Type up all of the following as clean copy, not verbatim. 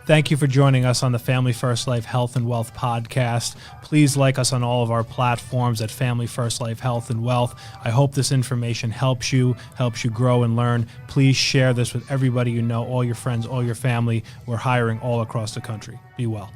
Thank you for joining us on the Family First Life Health and Wealth podcast. Please like us on all of our platforms at Family First Life Health and Wealth. I hope this information helps you grow and learn. Please share this with everybody you know, all your friends, all your family. We're hiring all across the country. Be well.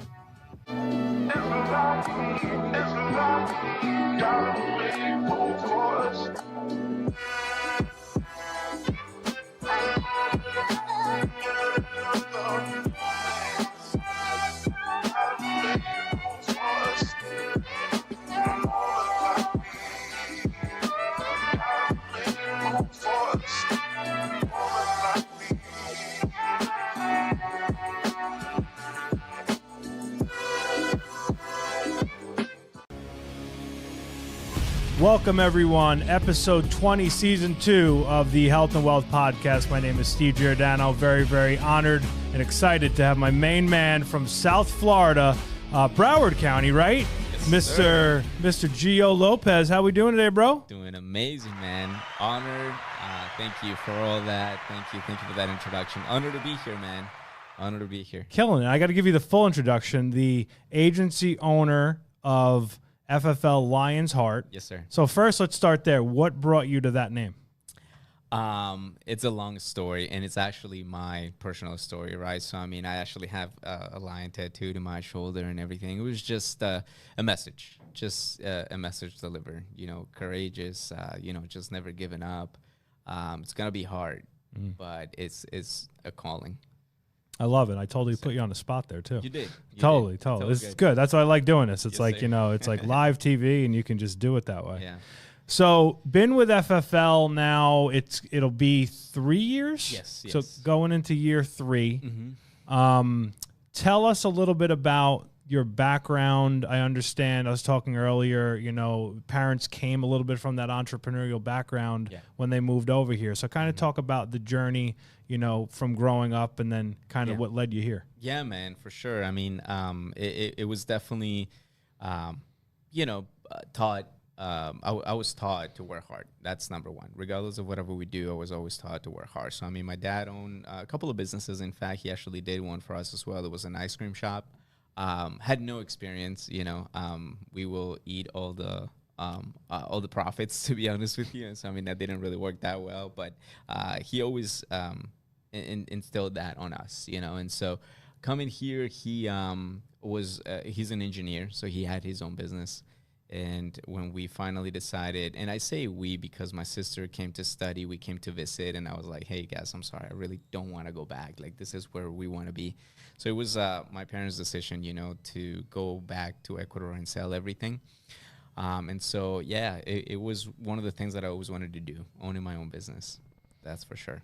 Welcome, everyone. Episode 20, Season 2 of the Health and Wealth Podcast. My name is Steve Giordano. Very, very honored and excited to have my main man from South Florida, Broward County, right? Yes, Mr. Gios Lopez. How we doing today, bro? Doing amazing, man. Honored. Thank you for all that. Thank you for that introduction. Honored to be here, man. Honored to be here. Killing it. I got to give you the full introduction. The agency owner of FFL Lion's Heart. Yes, sir. So first, let's start there. What brought you to that name? It's a long story, and it's actually my personal story, right? So, I mean, I actually have a lion tattooed to my shoulder and everything. It was just a message, a message delivered, courageous, just never giving up. It's going to be hard, but it's a calling. I love it. I totally put you on the spot there, too. You did. Totally. This is good. That's why I like doing this. It's yes, like, sir. It's like live TV, and you can just do it that way. Yeah. So, been with FFL now, it'll be 3 years? Yes. So, going into year 3. Mm-hmm. Tell us a little bit about your background. I understand, I was talking earlier, parents came a little bit from that entrepreneurial background when they moved over here. So, kind of talk about the journey, from growing up and then kind of what led you here. Yeah, man, for sure. I mean, it was definitely, taught. I was taught to work hard. That's number one. Regardless of whatever we do, I was always taught to work hard. So, I mean, my dad owned a couple of businesses. In fact, he actually did one for us as well. It was an ice cream shop. Had no experience, we will eat all the profits, to be honest with you. So, I mean, that didn't really work that well, but he always instilled that on us, and so coming here, he's an engineer, so he had his own business. And when we finally decided, and I say we because my sister came to study, we came to visit, and I was like, hey, guys, I'm sorry, I really don't want to go back. Like, this is where we want to be. So it was my parents' decision, to go back to Ecuador and sell everything. And so, it was one of the things that I always wanted to do, owning my own business. That's for sure.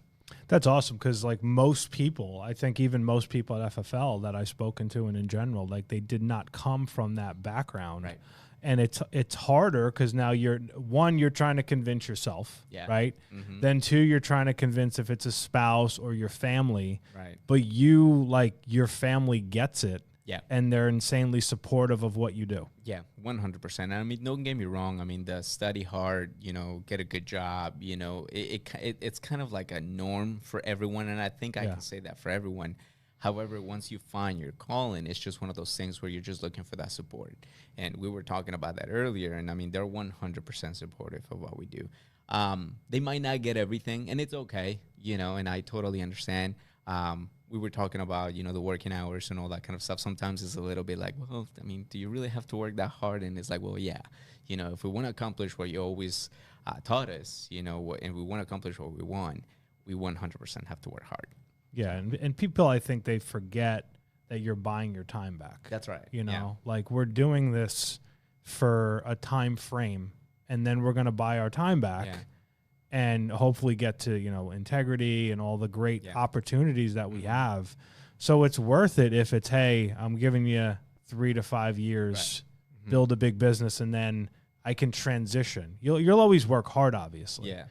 That's awesome, because like most people, I think even most people at FFL that I've spoken to and in general, like they did not come from that background. Right. And it's harder because now you're trying to convince yourself, right? Mm-hmm. Then 2, you're trying to convince if it's a spouse or your family, right? But your family gets it, and they're insanely supportive of what you do. Yeah, 100%. I mean, don't get me wrong. I mean, the study hard, get a good job, it's kind of like a norm for everyone, and I think I can say that for everyone. However, once you find your calling, it's just one of those things where you're just looking for that support. And we were talking about that earlier, and I mean, they're 100% supportive of what we do. They might not get everything, and it's okay, and I totally understand. We were talking about, the working hours and all that kind of stuff. Sometimes it's a little bit like, well, I mean, do you really have to work that hard? And it's like, well, yeah, if we want to accomplish what you always taught us, and we want to accomplish what we want, we 100% have to work hard. Yeah, and people, I think they forget that you're buying your time back. That's right. Like we're doing this for a time frame, and then we're going to buy our time back and hopefully get to, integrity and all the great opportunities that we have. So it's worth it if it's, hey, I'm giving you 3 to 5 years, build a big business, and then I can transition. You'll always work hard, obviously. Yeah.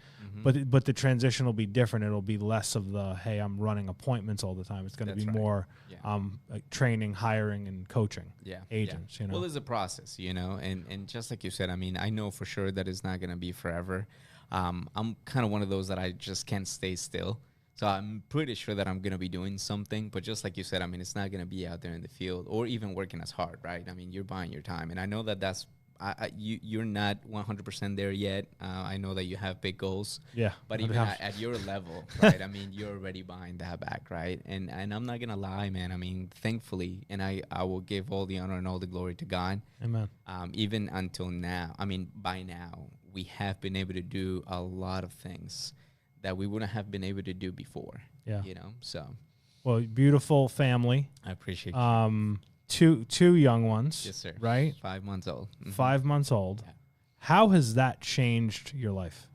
but the transition will be different. It'll be less of the, hey, I'm running appointments all the time. It's going to be more like training, hiring, and coaching agents. You know, well, there's a process, you know, and just like you said, I mean, I know for sure that it's not going to be forever. I'm kind of one of those that I just can't stay still. So I'm pretty sure that I'm going to be doing something. But just like you said, I mean, it's not going to be out there in the field or even working as hard, right? I mean, you're buying your time. And I know that you're not 100% there yet. I know that you have big goals. Yeah. But even at your level, right, I mean, you're already buying that back, right? And I'm not going to lie, man. I mean, thankfully, and I will give all the honor and all the glory to God. Amen. Even until now, I mean, by now, we have been able to do a lot of things that we wouldn't have been able to do before. Yeah. You know, so. Well, beautiful family. I appreciate you. Two young ones. Yes, sir. Right? 5 months old. 5 months old. Yeah. How has that changed your life?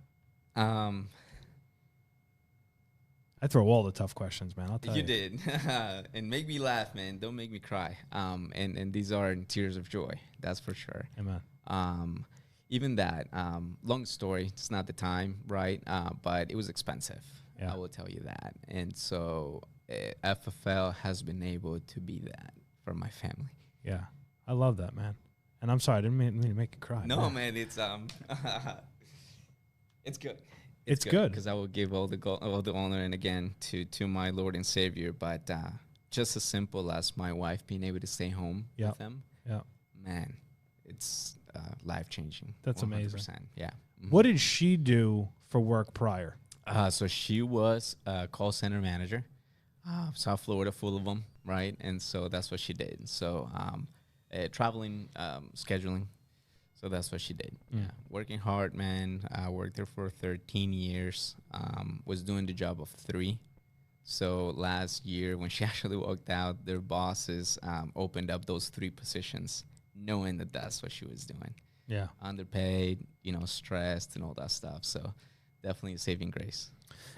I throw all the tough questions, man. I'll tell you. You did. And make me laugh, man. Don't make me cry. And these are tears of joy. That's for sure. Amen. Even that, long story, it's not the time, right? But it was expensive. Yeah. I will tell you that. And so FFL has been able to be that for my family. Yeah. I love that, man. And I'm sorry, I didn't mean to make you cry. No, man, it's it's good. It's good. Because I will give all the honor and again to my Lord and Savior. But just as simple as my wife being able to stay home with them. Yeah. Man, it's life-changing. That's 100%. Amazing. Yeah. Mm-hmm. What did she do for work prior? So she was a call center manager, South Florida, full of them, right? And so that's what she did. So traveling, scheduling. So that's what she did. Yeah. Working hard, man. I worked there for 13 years. Was doing the job of 3. So last year when she actually walked out, their bosses opened up those 3 positions, knowing that that's what she was doing. Yeah. Underpaid, you know, stressed and all that stuff. So definitely a saving grace.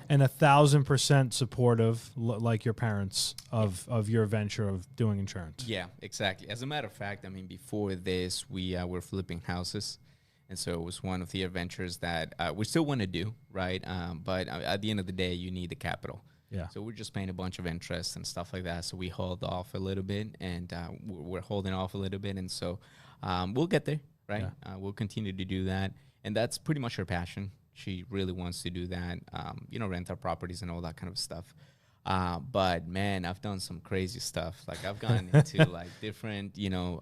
And 1,000% supportive, like your parents, of your venture of doing insurance. Yeah, exactly. As a matter of fact, I mean, before this, we were flipping houses. And so it was one of the adventures that we still want to do, right? But at the end of the day, you need the capital. Yeah. So we're just paying a bunch of interest and stuff like that. So we hold off a little bit, and we're holding off a little bit. And so we'll get there, right? Yeah. We'll continue to do that. And that's pretty much her passion. She really wants to do that, you know, rent our properties and all that kind of stuff. But, man, I've done some crazy stuff. Like, I've gone into, like, different, you know,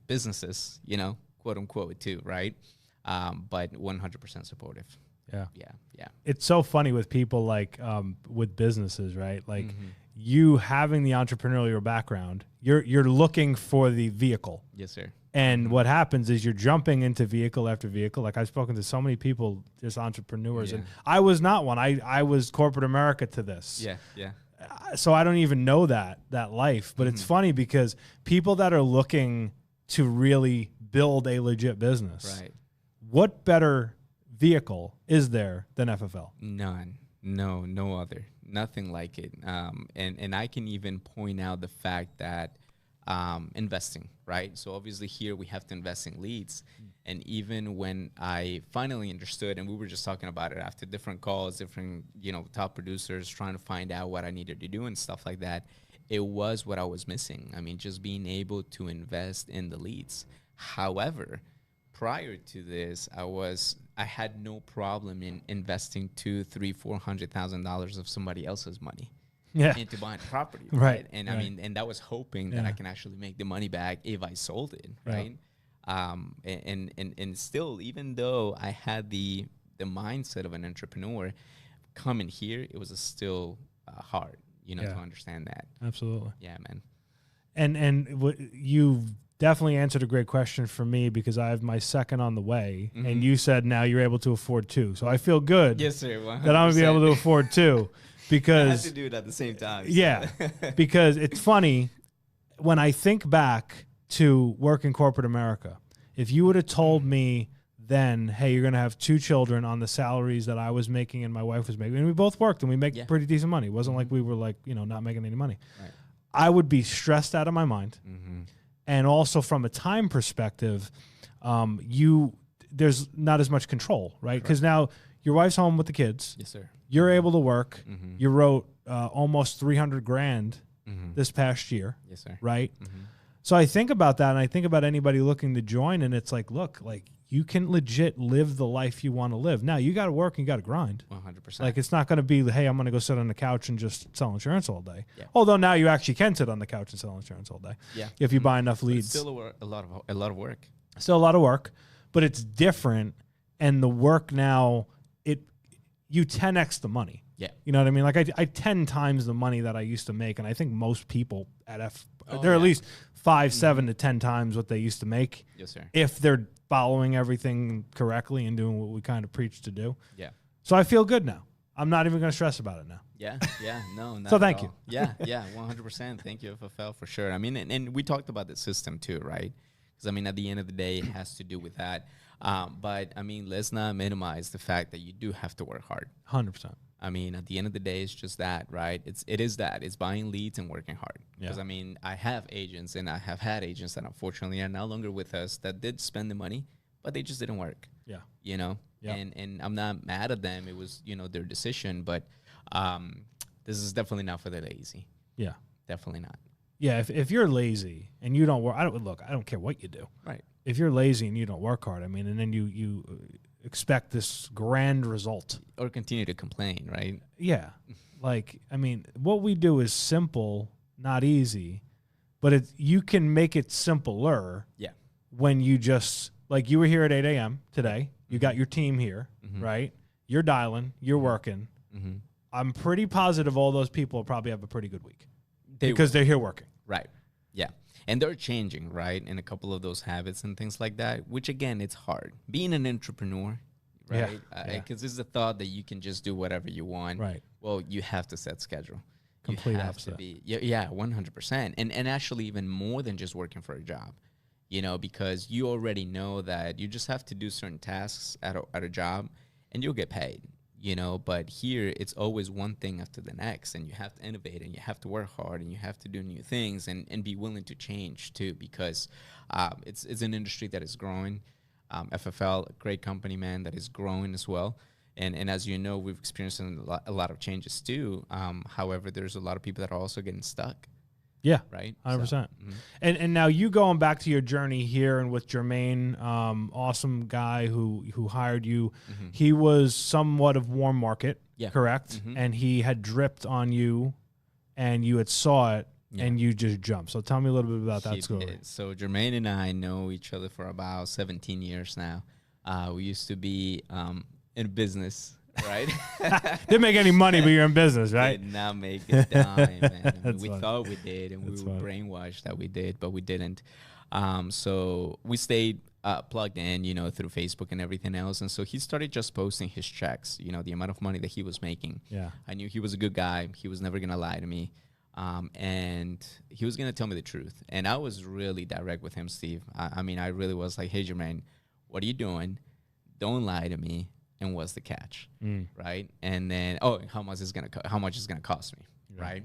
businesses, you know, quote unquote, too, right? But 100% supportive. Yeah. Yeah. Yeah. It's so funny with people like with businesses, right? Like you having the entrepreneurial background, you're looking for the vehicle. Yes, sir. And what happens is you're jumping into vehicle after vehicle. Like I've spoken to so many people, just entrepreneurs, and I was not one. I was corporate America to this. Yeah. Yeah. So I don't even know that life. But it's funny because people that are looking to really build a legit business, right? What better vehicle is there than FFL? None. No other. Nothing like it. And I can even point out the fact that investing, right? So obviously here we have to invest in leads. And even when I finally understood, and we were just talking about it after different calls, different, you know, top producers trying to find out what I needed to do and stuff like that, it was what I was missing. I mean, just being able to invest in the leads. However, prior to this, I had no problem in investing $200,000-$400,000 of somebody else's money into buying property, right? And I mean, and that was hoping that I can actually make the money back if I sold it, right? And still, even though I had the mindset of an entrepreneur, coming here, it was still hard, you know, to understand that. Absolutely. Yeah, man. And you definitely answered a great question for me because I have my second on the way, and you said now you're able to afford 2. So I feel good. Yes, sir. 100%. That I'm gonna be able to afford 2 because I have to do it at the same time. So. Yeah, because it's funny when I think back to work in corporate America. If you would have told me then, hey, you're gonna have 2 children on the salaries that I was making and my wife was making, and we both worked and we make pretty decent money. It wasn't like we were like, you know, not making any money. Right. I would be stressed out of my mind. And also from a time perspective, there's not as much control, right? Because now your wife's home with the kids. Yes, sir. You're able to work. Mm-hmm. You wrote almost 300 grand Mm-hmm. this past year. Yes, sir. Right? Mm-hmm. So I think about that, and I think about anybody looking to join, and it's like, look, like you can legit live the life you want to live. Now, you got to work and you got to grind. 100%. Like, it's not going to be, hey, I'm going to go sit on the couch and just sell insurance all day. Yeah. Although now you actually can sit on the couch and sell insurance all day. Yeah. If you buy enough But leads. it's still a lot of work. Still a lot of work, but it's different. And the work now, you 10x the money. Yeah. You know what I mean? Like I 10 times the money that I used to make. And I think most people at they're yeah. at least 5, 7 to 10 times what they used to make. Yes, sir. If they're following everything correctly and doing what we kind of preach to do. Yeah. So I feel good now. I'm not even going to stress about it now. Yeah, no, not So at thank all. you. Yeah, 100%. Thank you, FFL, for sure. I mean, and we talked about the system too, right? Because, I mean, at the end of the day, it has to do with that. But, I mean, let's not minimize the fact that you do have to work hard. 100%. I mean, at the end of the day, it's just that, right? It is that. It's buying leads and working hard. Because, I mean, I have agents and I have had agents that unfortunately are no longer with us that did spend the money, but they just didn't work. Yeah. You know? Yeah. And I'm not mad at them. It was, their decision. But this is definitely not for the lazy. Yeah. Definitely not. Yeah. If you're lazy and you don't work, I don't care what you do. Right. If you're lazy and you don't work hard, I mean, and then you expect this grand result. Or continue to complain, right? Yeah. Like, I mean, what we do is simple, not easy, but you can make it simpler. Yeah. When you just, like you were here at 8 a.m. today, you got your team here, right? You're dialing, you're working. Mm-hmm. I'm pretty positive all those people will probably have a pretty good week because they're here working. Right. Yeah. And they're changing, right? In a couple of those habits and things like that, which again, it's hard. Being an entrepreneur, right? Because it's the thought that you can just do whatever you want. Right. Well, you have to set schedule. Complete you have opposite. to be, 100%. And actually even more than just working for a job, because you already know that you just have to do certain tasks at a job and you'll get paid. But here it's always one thing after the next, and you have to innovate and you have to work hard and you have to do new things and be willing to change too, because it's an industry that is growing. FFL, a great company, man, that is growing as well. And as you know, we've experienced a lot of changes too. However, there's a lot of people that are also getting stuck. Yeah, right. 100%. So, And now you going back to your journey here and with Jermaine, awesome guy who hired you. He was somewhat of warm market, correct? And he had dripped on you, and you had saw it, and you just jumped. So tell me a little bit about that story. Did. So Jermaine and I know each other for about 17 years now. We used to be in business. Right? Didn't make any money, but you're in business, right? Did not make a dime, man. I mean, we funny. thought we did, and That's we were funny. brainwashed that we did, but we didn't. So we stayed plugged in, through Facebook and everything else. And so he started just posting his checks, the amount of money that he was making. Yeah. I knew he was a good guy. He was never going to lie to me. And he was going to tell me the truth. And I was really direct with him, Steve. I mean, I really was like, hey, Jermaine, what are you doing? Don't lie to me. And what's the catch, right? And then, how much is gonna cost me, right?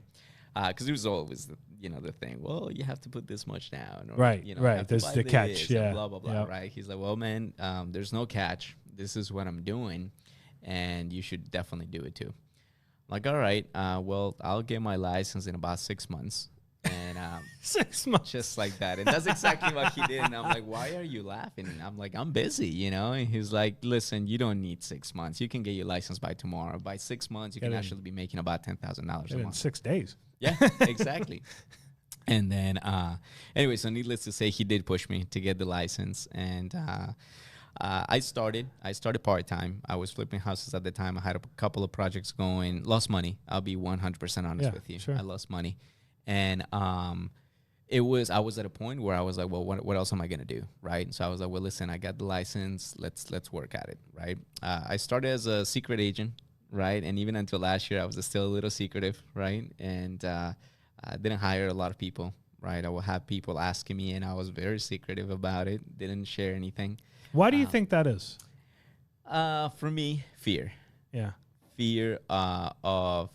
Because it was always the thing. Well, you have to put this much down, or, right? Right. There's the catch, yeah. Blah blah blah, right? He's like, well, man, there's no catch. This is what I'm doing, and you should definitely do it too. I'm like, all right, well, I'll get my license in about 6 months. And 6 months, just like that. And that's exactly what he did. And I'm like, why are you laughing? And I'm like, I'm busy, And he's like, listen, you don't need 6 months. You can get your license by tomorrow. By 6 months, you can actually be making about $10,000 a month. in 6 days. Yeah, exactly. And then, anyway, so needless to say, he did push me to get the license. And I started part-time. I was flipping houses at the time. I had a couple of projects going. Lost money. I'll be 100% honest with you. Sure. I lost money. And I was at a point where I was like, well, what else am I gonna do, right? So I was like, well, listen, I got the license. Let's work at it, right? I started as a secret agent, right? And even until last year, I was still a little secretive, right? And I didn't hire a lot of people, right? I would have people asking me, and I was very secretive about it. Didn't share anything. Why do you think that is? For me, fear. Yeah. Fear of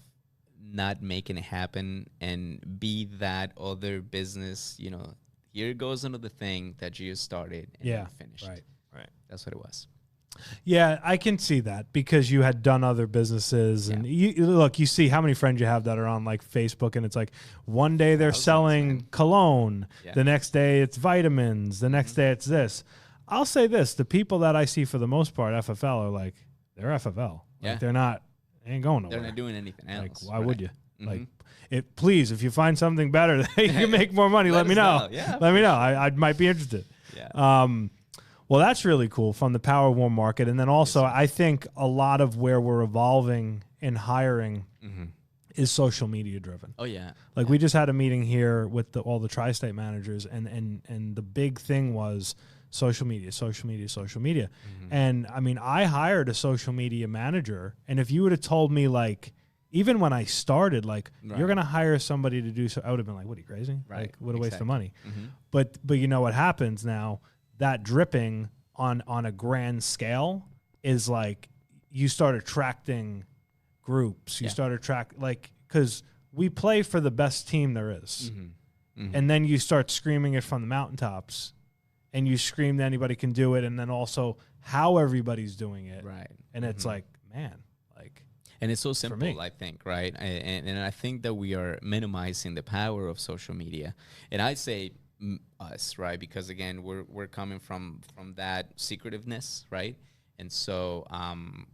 not making it happen, and be that other business, here goes another thing that Gios started and finished. Right. That's what it was. Yeah, I can see that because you had done other businesses, and you see how many friends you have that are on like Facebook, and it's like one day they're selling man. cologne, the next day it's vitamins, the next day it's this. I'll say this: the people that I see for the most part, FFL, are like they're FFL. Like they ain't going nowhere. They're not doing anything else. Like why would you? Like, please, if you find something better that you can make more money, let me know. Yeah, let me know. I might be interested. Yeah. Well, that's really cool from the power warm market. And then also, I think a lot of where we're evolving in hiring is social media driven. Oh, yeah. Like we just had a meeting here with all the tri-state managers, and the big thing was social media. And I mean, I hired a social media manager, and if you would have told me, like, even when I started, like, you're going to hire somebody to do so, I would have been like, what, are you crazy? Right. Like, what a waste of money. But you know what happens now? That dripping on a grand scale is like you start attracting groups. You start because we play for the best team there is. And then you start screaming it from the mountaintops, and you scream that anybody can do it, and then also how everybody's doing it. Right. And it's like, man, like. And it's so simple, I think, right? And I think that we are minimizing the power of social media. And I say us, right? Because again, we're coming from that secretiveness, right? And so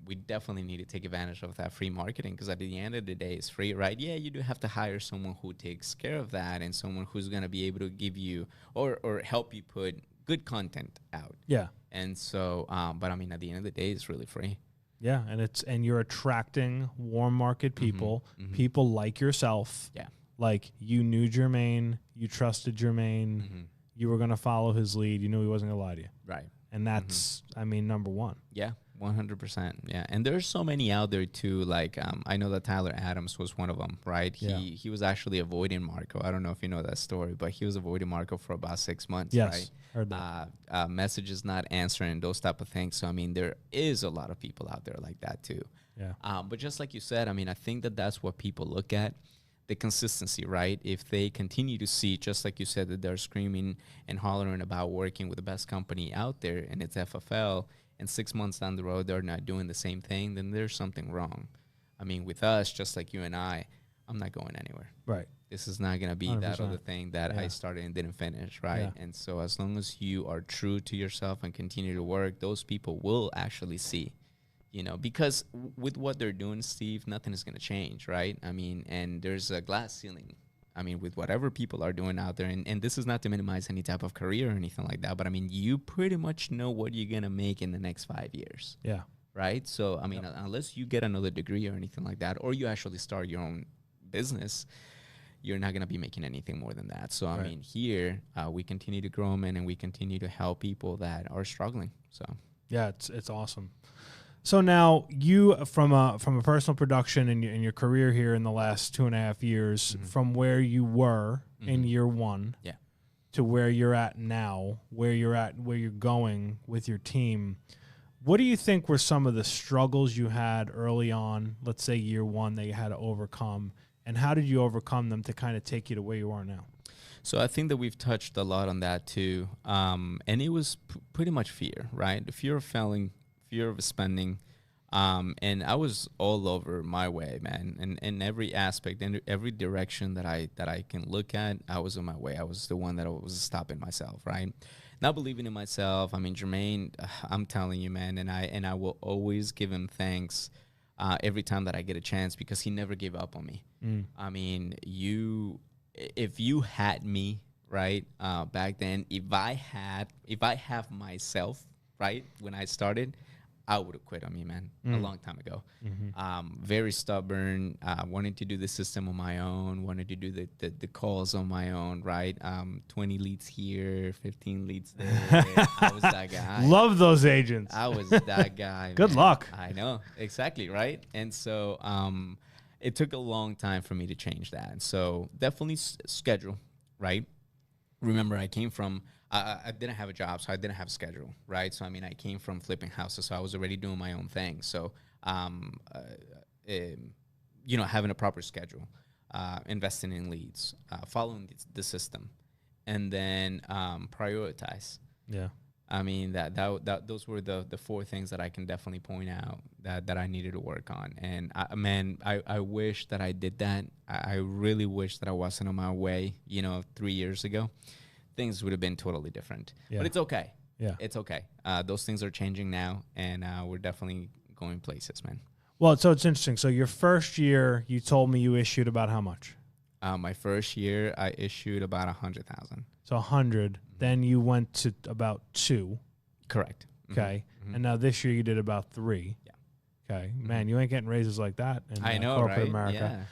we definitely need to take advantage of that free marketing, because at the end of the day, it's free, right? Yeah, you do have to hire someone who takes care of that, and someone who's going to be able to give you or help you put good content out. Yeah. And so, but I mean, at the end of the day, it's really free. Yeah, and you're attracting warm market people, people like yourself. Yeah. Like you knew Jermaine, you trusted Jermaine, you were going to follow his lead, you knew he wasn't going to lie to you. Right. And that's, I mean, number one. Yeah, 100%. Yeah, and there's so many out there too. Like I know that Tyler Adams was one of them, right? He was actually avoiding Marco. I don't know if you know that story, but he was avoiding Marco for about 6 months. Yes, right? heard that. Messages not answering, those type of things. So I mean, there is a lot of people out there like that too. Yeah. But just like you said, I mean, I think that that's what people look at. The consistency, right? If they continue to see, just like you said, that they're screaming and hollering about working with the best company out there, and it's FFL, and 6 months down the road, they're not doing the same thing, then there's something wrong. I mean, with us, just like you and I'm not going anywhere. Right. This is not going to be 100%. That other thing that I started and didn't finish, right? Yeah. And so as long as you are true to yourself and continue to work, those people will actually see. You know, because with what they're doing, Steve, nothing is going to change, right? I mean, and there's a glass ceiling. I mean, with whatever people are doing out there, and this is not to minimize any type of career or anything like that, but I mean, you pretty much know what you're going to make in the next 5 years. Yeah. Right? So, I mean, unless you get another degree or anything like that, or you actually start your own business, you're not going to be making anything more than that. So, I mean, here, we continue to grow, man, and we continue to help people that are struggling. So, yeah, it's awesome. So now you, from a personal production in your career here in the last 2.5 years, from where you were in year one to where you're at now, where you're going with your team, what do you think were some of the struggles you had early on, let's say year one, that you had to overcome, and how did you overcome them to kind of take you to where you are now? So I think that we've touched a lot on that too, and it was pretty much fear, right? The fear of failing, fear of spending, and I was all over my way, man. And in every aspect, in every direction that I can look at, I was on my way. I was the one that was stopping myself, right? Not believing in myself. I mean, Jermaine, I'm telling you, man, and I will always give him thanks every time that I get a chance, because he never gave up on me. I mean, if you had me, right, back then, if I have myself, right, when I started, I would have quit on me, man, a long time ago. Very stubborn, wanting to do the system on my own, wanted to do the calls on my own, right? 20 leads here, 15 leads there. I was that guy. Love those agents. I was that guy. Good luck. I know, exactly, right? And so it took a long time for me to change that. And so definitely schedule, right? Remember, I came from... I didn't have a job, so I didn't have a schedule, right? So, I mean, I came from flipping houses, so I was already doing my own thing. So, having a proper schedule, investing in leads, following the system, and then prioritize. Yeah. I mean, those were the four things that I can definitely point out that I needed to work on. And I wish that I did that. I really wish that I wasn't on my way, 3 years ago. Things would have been totally different. Yeah. But it's okay. Yeah. It's okay. Those things are changing now, and we're definitely going places, man. Well, so it's interesting. So your first year, you told me you issued about how much? My first year, I issued about 100,000. So 100. Then you went to about 2. Correct. Okay. And now this year you did about 3. Yeah. Okay. Man, you ain't getting raises like that in I know, corporate right? America.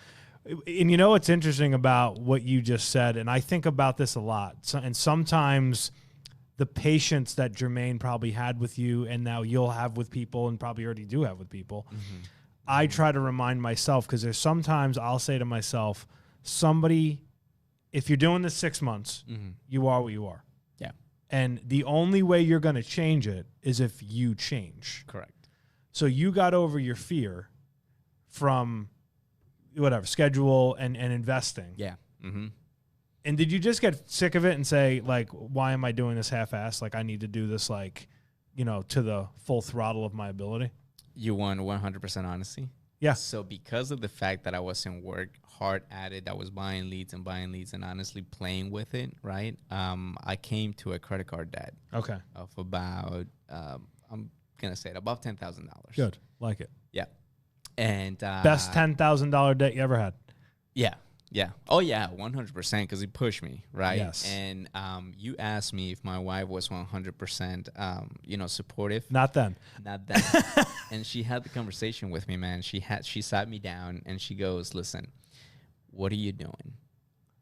Yeah. And you know what's interesting about what you just said, and I think about this a lot. And sometimes the patience that Jermaine probably had with you and now you'll have with people and probably already do have with people, I try to remind myself, because there's sometimes I'll say to myself, somebody, if you're doing this 6 months, you are what you are. Yeah. And the only way you're going to change it is if you change. Correct. So you got over your fear from whatever, schedule and investing. Yeah. And did you just get sick of it and say, like, why am I doing this half-assed? Like, I need to do this, like, to the full throttle of my ability? You want 100% honesty? Yeah. So because of the fact that I was in work hard at it, I was buying leads and honestly playing with it, right? I came to a credit card debt. Okay. Of about, I'm going to say it, above $10,000. Good. Like it. Yeah. And best $10,000 debt you ever had? Yeah. Yeah. Oh, yeah, 100%, because he pushed me, right? Yes. And you asked me if my wife was 100%, supportive. Not then. Not that. And she had the conversation with me, man. She sat me down and she goes, listen, what are you doing?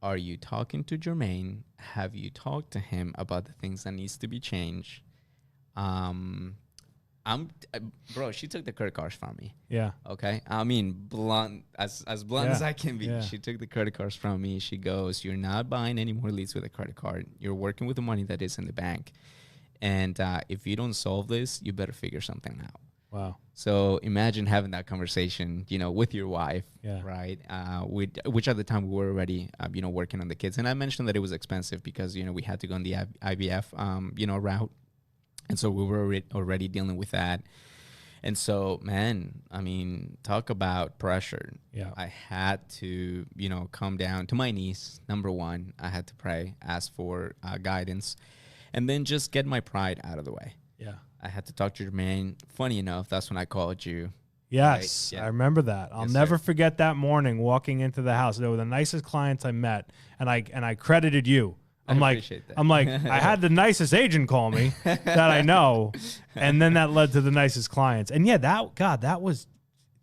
Are you talking to Jermaine? Have you talked to him about the things that needs to be changed? Bro, she took the credit cards from me. Yeah. Okay. I mean, blunt, as blunt as I can be. Yeah. She took the credit cards from me. She goes, you're not buying any more leads with a credit card. You're working with the money that is in the bank. And if you don't solve this, you better figure something out. Wow. So imagine having that conversation, with your wife, Yeah. right? Which at the time we were already, working on the kids. And I mentioned that it was expensive because, we had to go on the IVF, route. And so we were already dealing with that. And so, man, I mean, talk about pressure. Yeah. I had to, come down to my knees. Number one, I had to pray, ask for guidance, and then just get my pride out of the way. Yeah. I had to talk to Jermaine. Funny enough, that's when I called you. Yes, Right? Yeah. I remember that. I'll never forget that morning walking into the house. They were the nicest clients I met, and I credited you. I'm like, I had the nicest agent call me that I know, and then that led to the nicest clients. And yeah, that was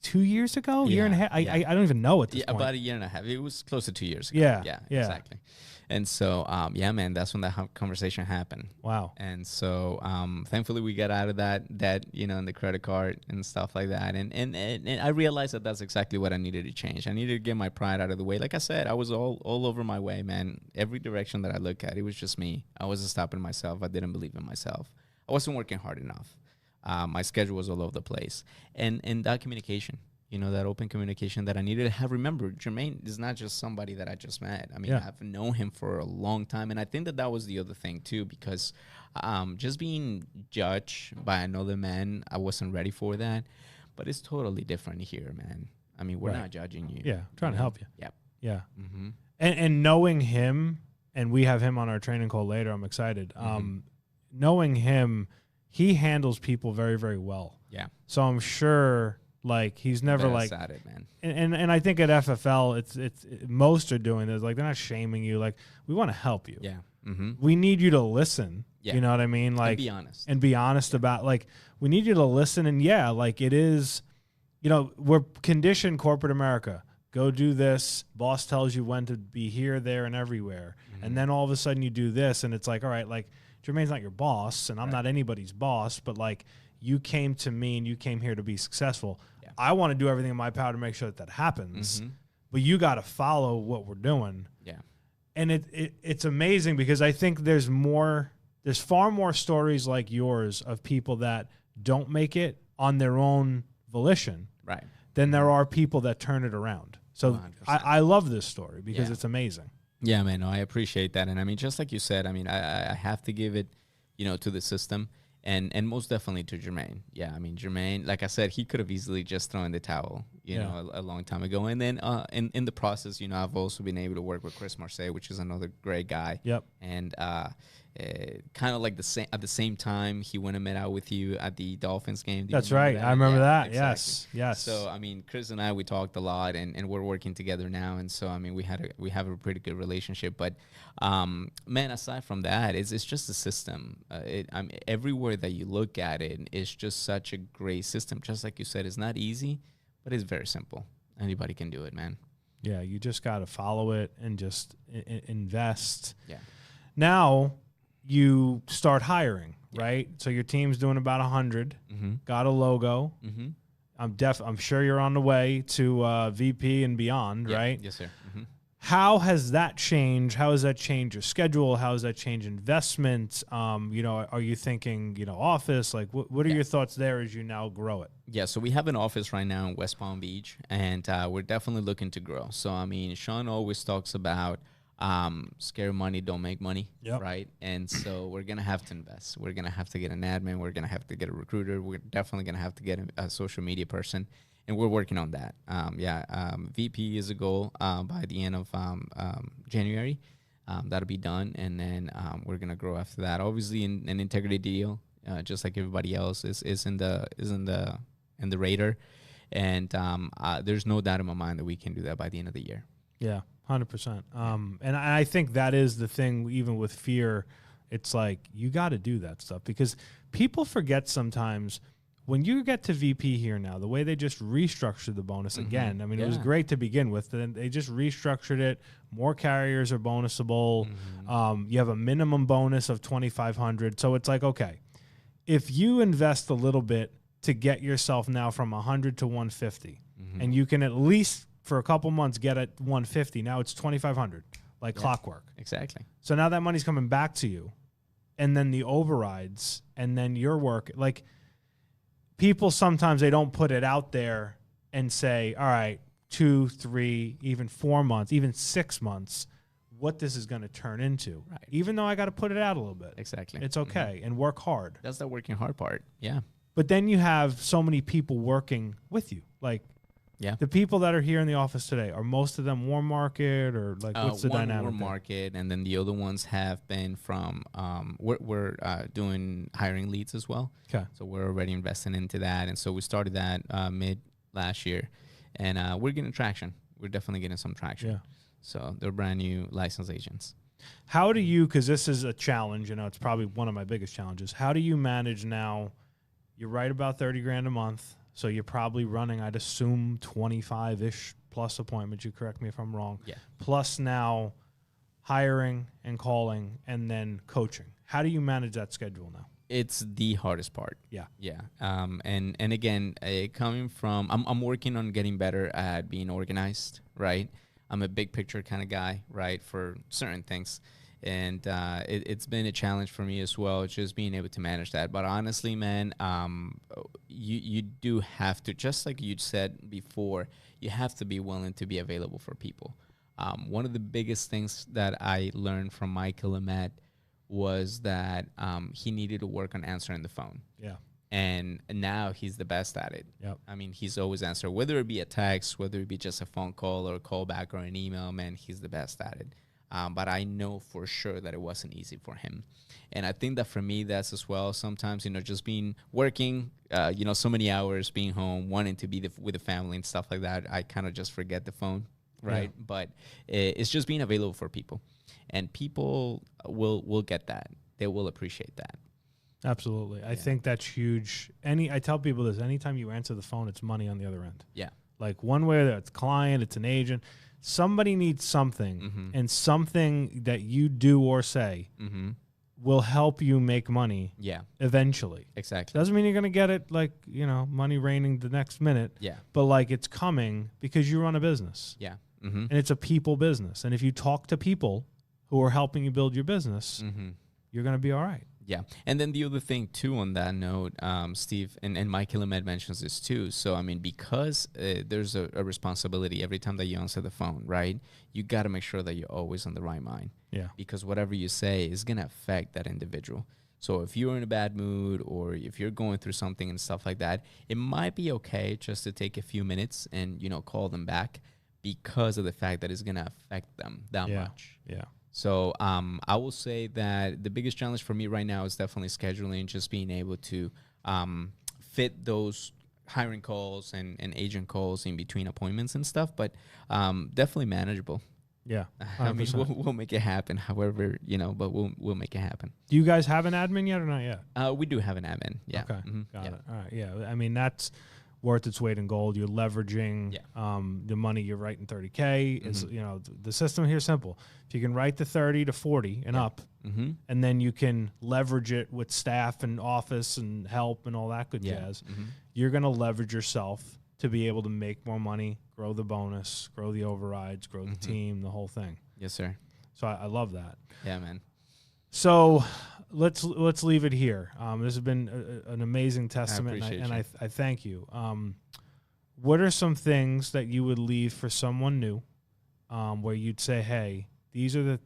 2 years ago, year and a half. I don't even know at this point. About a year and a half. It was close to 2 years ago. Yeah, Exactly. And so, man, that's when that conversation happened. Wow. And so, thankfully, we got out of that, and the credit card and stuff like that. And I realized that that's exactly what I needed to change. I needed to get my pride out of the way. Like I said, I was all over my way, man. Every direction that I look at, it was just me. I wasn't stopping myself. I didn't believe in myself. I wasn't working hard enough. My schedule was all over the place. And that communication, that open communication that I needed to have. Remember, Jermaine is not just somebody that I just met. I mean, I've known him for a long time. And I think that was the other thing, too, because just being judged by another man, I wasn't ready for that. But it's totally different here, man. I mean, we're not judging you. Yeah, trying to help you. Yep. Yeah. And knowing him, and we have him on our training call later, I'm excited. Knowing him, he handles people very, very well. Yeah. So I'm sure... Like he's never Best like at it, man. And I think at FFL it's most are doing this, like they're not shaming you, like we want to help you. Yeah. We need you to listen. Yeah. You know what I mean? Like and be honest about, like, we need you to listen. And like it is, we're conditioned corporate America. Go do this. Boss tells you when to be here, there, and everywhere. And then all of a sudden you do this, and it's like, all right, like Jermaine's not your boss, and I'm not anybody's boss, but like you came to me and you came here to be successful. I want to do everything in my power to make sure that happens, but you got to follow what we're doing. Yeah. And it's amazing because I think there's far more stories like yours of people that don't make it on their own volition, right, than there are people that turn it around. So I love this story because it's amazing. Yeah, man. No, I appreciate that. And I mean, just like you said, I mean, I have to give it, to the system. And most definitely to Jermaine. Yeah, I mean, Jermaine, like I said, he could have easily just thrown the towel, a long time ago. And then in the process, I've also been able to work with Chris Marseille, which is another great guy. Yep. And kind of like at the same time, he went and met out with you at the Dolphins game. Do you That's remember right. that? I remember that. Exactly. Yes. So, I mean, Chris and I, we talked a lot, and we're working together now. And so, I mean, we have a pretty good relationship. But, man, aside from that, it's just a system. Everywhere that you look at it, it's just such a great system. Just like you said, it's not easy, but it's very simple. Anybody can do it, man. Yeah, you just got to follow it and just invest. Yeah. Now you start hiring, right? So your team's doing about 100. Mm-hmm. Got a logo. Mm-hmm. I'm sure you're on the way to VP and beyond, right? Yes, sir. Mm-hmm. How has that changed? How has that changed your schedule? How has that changed investment? Are you thinking, office? Like, what are your thoughts there as you now grow it? Yeah, so we have an office right now in West Palm Beach, and we're definitely looking to grow. So, I mean, Sean always talks about scare money, don't make money, right? And so we're going to have to invest. We're going to have to get an admin. We're going to have to get a recruiter. We're definitely going to have to get a social media person. And we're working on that. VP is a goal by the end of January. That'll be done, and then we're gonna grow after that. Obviously, an integrity deal, just like everybody else, is in the radar, and there's no doubt in my mind that we can do that by the end of the year. Yeah, 100%. And I think that is the thing. Even with fear, it's like you got to do that stuff because people forget sometimes. When you get to VP here now, the way they just restructured the bonus again, I mean, it was great to begin with. Then they just restructured it. More carriers are bonusable. You have a minimum bonus of $2,500. So it's like, okay, if you invest a little bit to get yourself now from 100 to 150, and you can at least for a couple months get at 150, now it's 2,500, like clockwork. Exactly. So now that money's coming back to you, and then the overrides, and then your work, like. People sometimes they don't put it out there and say, all right, 2, 3, even 4 months, even 6 months, what this is going to turn into. Right. Even though I got to put it out a little bit. Exactly. It's okay and work hard. That's the working hard part. Yeah. But then you have so many people working with you. Like the people that are here in the office today, are most of them warm market or like what's the dynamic? Warm market, and then the other ones have been from we're doing hiring leads as well. Okay. So we're already investing into that, and so we started that mid last year, and we're getting traction. We're definitely getting some traction. Yeah. So they're brand new licensed agents. How do you? Because this is a challenge. It's probably one of my biggest challenges. How do you manage now? You're right about $30,000 a month. So you're probably running, I'd assume, 25-ish plus appointments. You correct me if I'm wrong. Yeah. Plus now hiring and calling and then coaching. How do you manage that schedule now? It's the hardest part. Yeah. Yeah. And again, coming from, I'm working on getting better at being organized, right? I'm a big picture kind of guy, right, for certain things. And it's been a challenge for me as well, just being able to manage that. But honestly, man, you do have to, just like you said before, you have to be willing to be available for people. One of the biggest things that I learned from Michael Ahmed was that he needed to work on answering the phone. Yeah. And now he's the best at it. Yep. I mean, he's always answered, whether it be a text, whether it be just a phone call or a call back or an email, man, he's the best at it. But I know for sure that it wasn't easy for him. And I think that for me, that's as well. Sometimes, just being working, so many hours, being home, wanting to be with the family and stuff like that, I kind of just forget the phone, right? Yeah. But it's just being available for people. And people will get that. They will appreciate that. Absolutely. I think that's huge. I tell people this, anytime you answer the phone, it's money on the other end. Yeah. Like one way, it's a client, it's an agent. Somebody needs something, and something that you do or say will help you make money eventually. Exactly. Doesn't mean you're going to get it like, money raining the next minute. Yeah. But like it's coming because you run a business. Yeah. And it's a people business. And if you talk to people who are helping you build your business, you're going to be all right. Yeah. And then the other thing, too, on that note, Steve, and Michael Ahmed mentions this, too. So, I mean, because there's a responsibility every time that you answer the phone, right? You got to make sure that you're always on the right mind. Yeah. Because whatever you say is going to affect that individual. So if you're in a bad mood or if you're going through something and stuff like that, it might be okay just to take a few minutes and, call them back because of the fact that it's going to affect them that much. Yeah. So I will say that the biggest challenge for me right now is definitely scheduling, just being able to fit those hiring calls and agent calls in between appointments and stuff, but definitely manageable. Yeah, 100%. I mean, we'll make it happen. However, but we'll make it happen. Do you guys have an admin yet or not yet? We do have an admin. Yeah. Okay. Got it. All right. Yeah. I mean, that's worth its weight in gold. You're leveraging the money you're writing 30K. Is the system here is simple. If you can write the 30 to 40 and up, and then you can leverage it with staff and office and help and all that good jazz, you're going to leverage yourself to be able to make more money, grow the bonus, grow the overrides, grow the team, the whole thing. Yes, sir. So I love that. Yeah, man. So let's leave it here. This has been an amazing testament, and I thank you. What are some things that you would leave for someone new, where you'd say, hey, these are the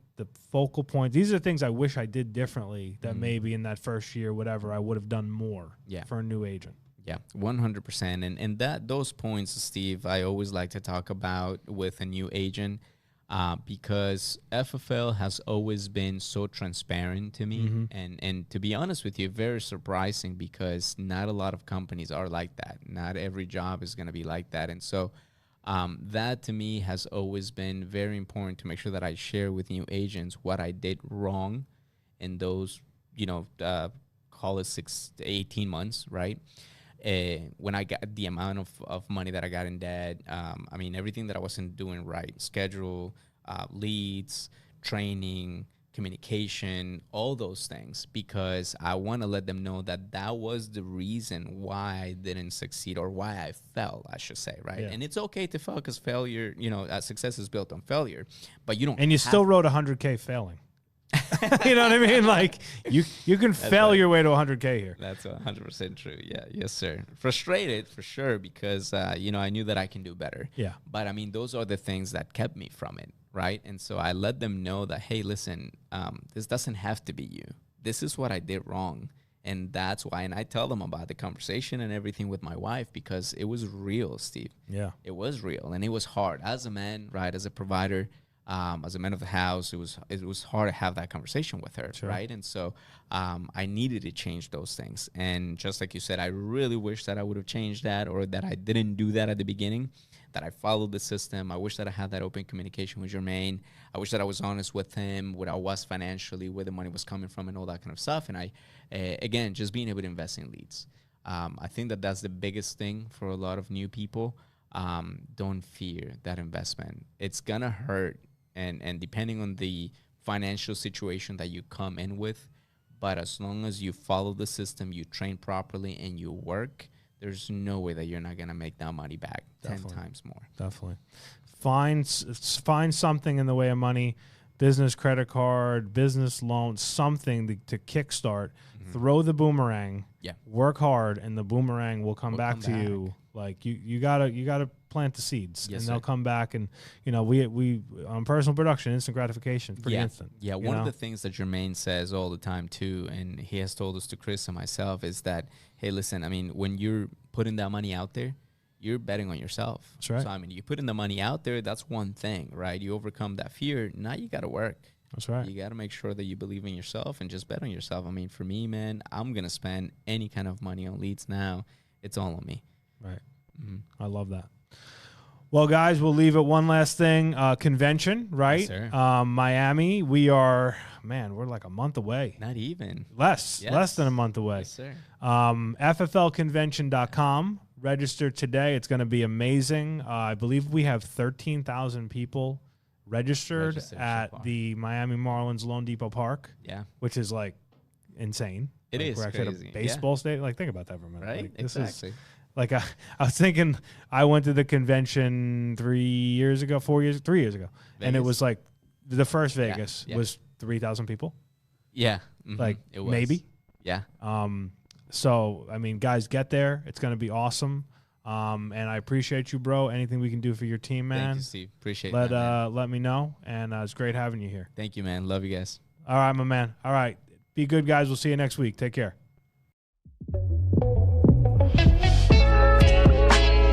focal points. These are the things I wish I did differently that maybe in that first year, whatever, I would have done more for a new agent. Yeah, 100%. And those points, Steve, I always like to talk about with a new agent because FFL has always been so transparent to me. And to be honest with you, very surprising because not a lot of companies are like that. Not every job is going to be like that. And so that to me has always been very important to make sure that I share with new agents what I did wrong in those, call it 6 to 18 months, right? When I got the amount of money that I got in debt, I mean, everything that I wasn't doing right, schedule, leads, training, communication, all those things, because I want to let them know that that was the reason why I didn't succeed or why I fell, I should say, right? Yeah. And it's okay to fail because failure, success is built on failure, but you don't. And you still wrote 100K failing. You know what I mean? Like you can fail your way to 100K here. That's 100% true. Yeah. Yes, sir. Frustrated for sure because, I knew that I can do better. Yeah. But I mean, those are the things that kept me from it. Right. And so I let them know that, hey, listen, this doesn't have to be you. This is what I did wrong. And that's why. And I tell them about the conversation and everything with my wife because it was real, Steve. Yeah. It was real. And it was hard as a man, right, as a provider. As a man of the house, it was hard to have that conversation with her, sure. Right? And so I needed to change those things. And just like you said, I really wish that I would have changed that or that I didn't do that at the beginning, that I followed the system. I wish that I had that open communication with Jermaine. I wish that I was honest with him, what I was financially, where the money was coming from and all that kind of stuff. And I, again, just being able to invest in leads. I think that that's the biggest thing for a lot of new people. Don't fear that investment. It's going to hurt. And depending on the financial situation that you come in with, but as long as you follow the system, you train properly, and you work, there's no way that you're not going to make that money back 10 times more. Definitely. Find something in the way of money, business credit card, business loan, something to kickstart. Throw the boomerang. Yeah. Work hard, and the boomerang will come back to you. Like you gotta plant the seeds, and they'll come back. And we on personal production, instant gratification, pretty instant. Yeah, one of the things that Jermaine says all the time too, and he has told us to Chris and myself, is that, hey, listen, I mean, when you're putting that money out there, you're betting on yourself. That's right. So I mean, you putting the money out there, that's one thing, right? You overcome that fear. Now you got to work. That's right. You got to make sure that you believe in yourself and just bet on yourself. I mean, for me, man, I'm gonna spend any kind of money on leads now. It's all on me. Right. I love that. Well, guys, we'll leave it one last thing. Convention, right? Yes, sir. Miami, we're like a month away. Not even. Less than a month away. Yes, sir. FFLconvention.com. Register today. It's going to be amazing. I believe we have 13,000 people registered at so the Miami Marlins Lone Depot Park. Yeah. Which is like insane. It is we're actually crazy. At a baseball stadium. Like, think about that for a minute. Right? Like, exactly. Like I was thinking, I went to the convention 3 years ago, 3 years ago, Vegas. And it was like the first Vegas was 3,000 people. Yeah, like it was. Maybe. Yeah. So I mean, guys, get there. It's going to be awesome. And I appreciate you, bro. Anything we can do for your team, man. Thank you, Steve. Appreciate that. Man. Let me know. And it's great having you here. Thank you, man. Love you guys. All right, my man. All right. Be good, guys. We'll see you next week. Take care.